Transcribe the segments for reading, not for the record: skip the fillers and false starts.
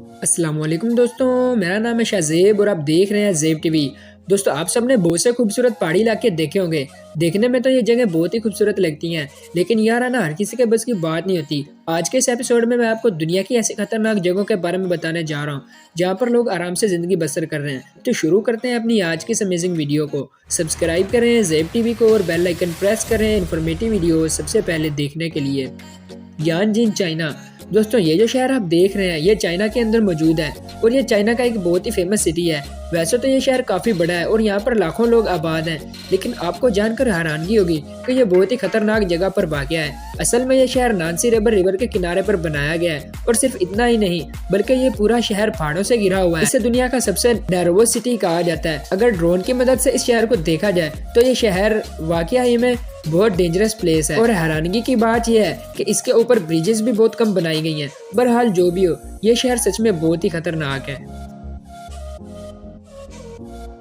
अस्सलाम वालेकुम दोस्तों, मेरा नाम है शाहज़ेब और आप देख रहे हैं ज़ेब टीवी। दोस्तों, आप सबने बहुत से खूबसूरत पहाड़ी इलाके देखे होंगे। देखने में तो ये जगह बहुत ही खूबसूरत लगती हैं, लेकिन यार ना हर किसी के बस की बात नहीं होती। आज के इस एपिसोड में मैं आपको दुनिया की ऐसी खतरनाक जगहों के बारे में बताने जा रहा हूँ, जहाँ पर लोग आराम से ज़िंदगी बसर कर रहे हैं। तो शुरू करते हैं अपनी आज की इस अमेजिंग वीडियो को। सब्सक्राइब करें ज़ेब टीवी को और बेल आइकन प्रेस करें इन्फॉर्मेटिव वीडियो सबसे पहले देखने के लिए। यानजिन, चाइना। दोस्तों, ये जो शहर आप देख रहे हैं ये चाइना के अंदर मौजूद है और ये चाइना का एक बहुत ही फेमस सिटी है। वैसे तो ये शहर काफी बड़ा है और यहाँ पर लाखों लोग आबाद हैं, लेकिन आपको जानकर हैरानगी होगी कि ये बहुत ही खतरनाक जगह पर वाक़या है। असल में ये शहर नांसी रिवर के किनारे पर बनाया गया है और सिर्फ इतना ही नहीं बल्कि ये पूरा शहर पहाड़ों से घिरा हुआ है। इसे दुनिया का सबसे नैरोवेस्ट सिटी कहा जाता है। अगर ड्रोन की मदद से इस शहर को देखा जाए तो ये शहर वाकई ही में बहुत डेंजरस प्लेस है। और हैरानगी की बात यह है कि इसके ऊपर ब्रिजेस भी बहुत कम बनाई गई हैं। बहरहाल जो भी हो, ये शहर सच में बहुत ही खतरनाक है।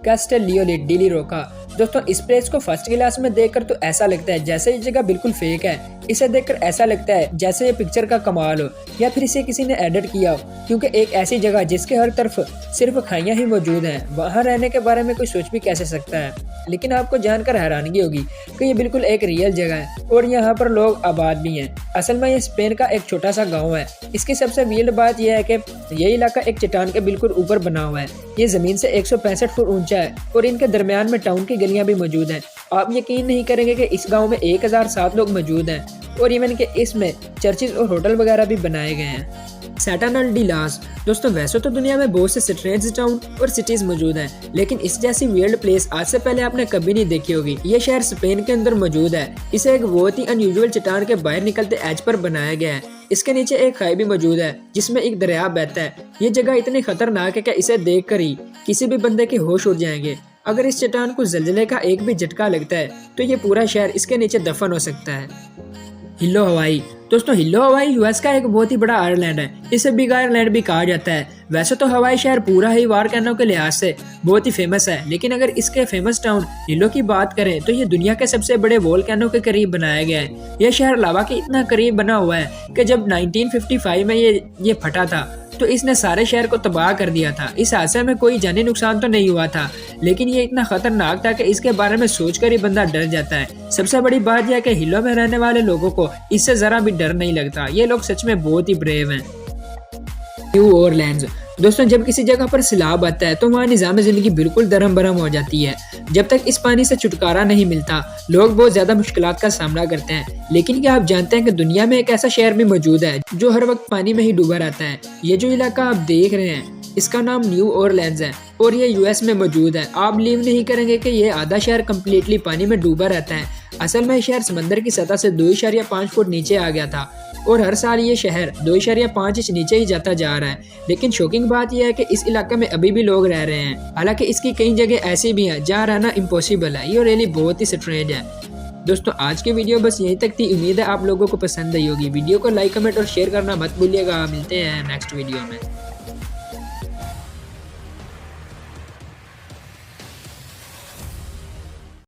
कैस्टेलियो डी रोका। दोस्तों, इस प्लेस को फर्स्ट क्लास में देखकर तो ऐसा लगता है जैसे ये जगह बिल्कुल फेक है। इसे देखकर ऐसा लगता है जैसे ये पिक्चर का कमाल हो या फिर इसे किसी ने एडिट किया हो, क्योंकि एक ऐसी जगह जिसके हर तरफ सिर्फ खाइयां ही मौजूद हैं, वहां रहने के बारे में कोई सोच भी कैसे सकता है। लेकिन आपको जानकर हैरानगी होगी कि ये बिल्कुल एक रियल जगह है और यहाँ पर लोग आबाद भी हैं। असल में ये स्पेन का एक छोटा सा गाँव है। इसकी सबसे वियर्ड बात यह है कि ये इलाका एक चट्टान के बिल्कुल ऊपर बना हुआ है। ये जमीन से 165 फुट ऊंचा है और इनके दरमियान में टाउन की गलियां भी मौजूद हैं। आप यकीन नहीं करेंगे कि इस गांव में 1007 लोग मौजूद हैं और इवन के इसमें चर्चिज और होटल वगैरह भी बनाए गए हैं। सैटानल डी लास। दोस्तों, वैसे तो दुनिया में बहुत से स्ट्रेंज टाउन और सिटीज मौजूद हैं, लेकिन इस जैसी वियर्ड प्लेस आज से पहले आपने कभी नहीं देखी होगी। ये शहर स्पेन के अंदर मौजूद है। इसे एक बहुत ही अनयूजुअल चट्टान के बाहर निकलते एज पर बनाया गया है। इसके नीचे एक खाई भी मौजूद है जिसमें एक दरिया बहता है। ये जगह इतनी खतरनाक है कि इसे देखकर ही किसी भी बंदे के होश उड़ जाएंगे। अगर इस चट्टान को जलजले का एक भी झटका लगता है तो ये पूरा शहर इसके नीचे दफन हो सकता है। हिल्लो हवाई। दोस्तों, हिल्लो हवाई यूएस का एक बहुत ही बड़ा आयरलैंड है। इसे बिग आयरलैंड भी कहा जाता है। वैसे तो हवाई शहर पूरा ही वॉल्केनो के लिहाज से बहुत ही फेमस है, लेकिन अगर इसके फेमस टाउन हिल्लो की बात करें तो ये दुनिया के सबसे बड़े वॉल्केनो के करीब बनाया गया है। यह शहर लावा के इतना करीब बना हुआ है कि जब 1955 में ये फटा था तो इसने सारे शहर को तबाह कर दिया था। इस हादसे में कोई जानी नुकसान तो नहीं हुआ था, लेकिन ये इतना खतरनाक था कि इसके बारे में सोचकर ही बंदा डर जाता है। सबसे बड़ी बात यह है कि हिल्लो में रहने वाले लोगों को इससे जरा भी डर नहीं लगता। ये लोग सच में बहुत ही ब्रेव हैं। न्यू ऑरलैंड्स। दोस्तों, जब किसी जगह पर सैलाब आता है तो वहाँ निज़ाम जिंदगी बिल्कुल दरम बरम हो जाती है। जब तक इस पानी से छुटकारा नहीं मिलता लोग बहुत ज्यादा मुश्किलात का सामना करते हैं। लेकिन क्या आप जानते हैं कि दुनिया में एक ऐसा शहर भी मौजूद है जो हर वक्त पानी में ही डूबा रहता है। ये जो इलाका आप देख रहे हैं इसका नाम न्यू ऑरलैंड्स है और ये यूएस में मौजूद है। आप बिलीव नहीं करेंगे कि ये आधा शहर कम्प्लीटली पानी में डूबा रहता है। असल में शहर समंदर की सतह से 2.5 फुट नीचे आ गया था और हर साल ये शहर 2.5 इंच नीचे ही जाता जा रहा है। लेकिन शॉकिंग बात यह है कि इस इलाके में अभी भी लोग रह रहे हैं। हालांकि इसकी कई जगह ऐसी भी हैं जहाँ रहना इम्पॉसिबल है। ये रियली बहुत ही स्ट्रेंज है। दोस्तों, आज की वीडियो बस यहीं तक थी। उम्मीद है आप लोगों को पसंद आई होगी। वीडियो को लाइक, कमेंट और शेयर करना मत भूलिएगा। मिलते हैं नेक्स्ट वीडियो में।